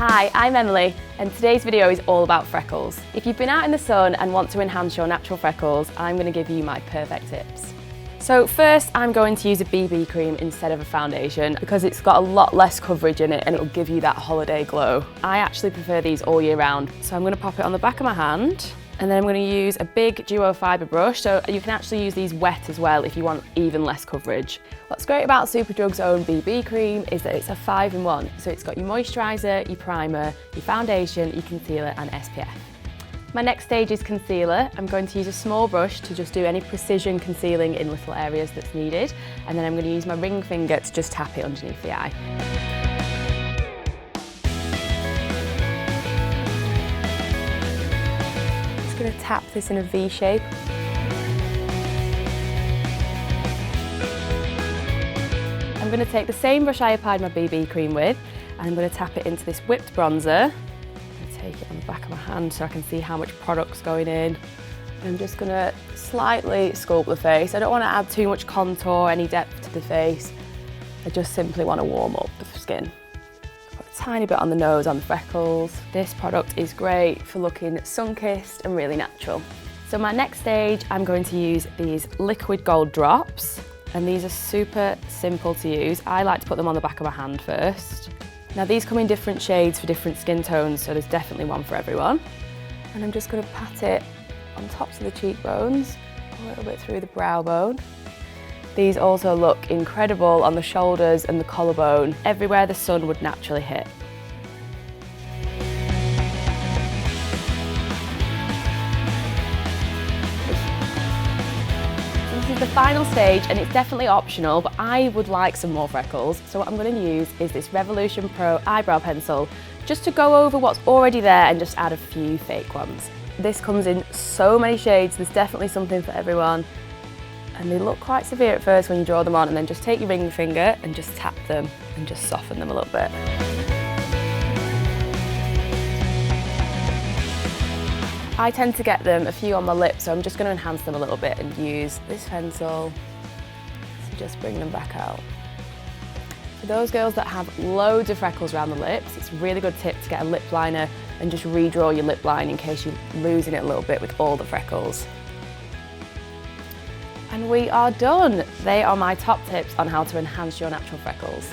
Hi, I'm Emily, and today's video is all about freckles. If you've been out in the sun and want to enhance your natural freckles, I'm going to give you my perfect tips. So first, I'm going to use a BB cream instead of a foundation because it's got a lot less coverage in it and it'll give you that holiday glow. I actually prefer these all year round. So I'm going to pop it on the back of my hand, and then I'm going to use a big duo fibre brush, so you can actually use these wet as well if you want even less coverage. What's great about Superdrug's own BB cream is that it's a 5-in-1, so it's got your moisturiser, your primer, your foundation, your concealer and SPF. My next stage is concealer. I'm going to use a small brush to just do any precision concealing in little areas that's needed, and then I'm going to use my ring finger to just tap it underneath the eye. Just going to tap this in a V shape. I'm going to take the same brush I applied my BB cream with, and I'm going to tap it into this whipped bronzer. Take it on the back of my hand so I can see how much product's going in. I'm just going to slightly sculpt the face. I don't want to add too much contour, any depth to the face. I just simply want to warm up the skin. Put a tiny bit on the nose, on the freckles. This product is great for looking sun-kissed and really natural. So my next stage, I'm going to use these liquid gold drops, and these are super simple to use. I like to put them on the back of my hand first. Now these come in different shades for different skin tones, so there's definitely one for everyone. And I'm just going to pat it on tops of the cheekbones, a little bit through the brow bone. These also look incredible on the shoulders and the collarbone, everywhere the sun would naturally hit. This is the final stage, and it's definitely optional, but I would like some more freckles. So what I'm going to use is this Revolution Pro eyebrow pencil, just to go over what's already there and just add a few fake ones. This comes in so many shades, there's definitely something for everyone. And they look quite severe at first when you draw them on, and then just take your ring finger and just tap them and just soften them a little bit. I tend to get them a few on my lips, so I'm just going to enhance them a little bit and use this pencil to just bring them back out. For those girls that have loads of freckles around the lips, it's a really good tip to get a lip liner and just redraw your lip line in case you're losing it a little bit with all the freckles. And we are done. They are my top tips on how to enhance your natural freckles.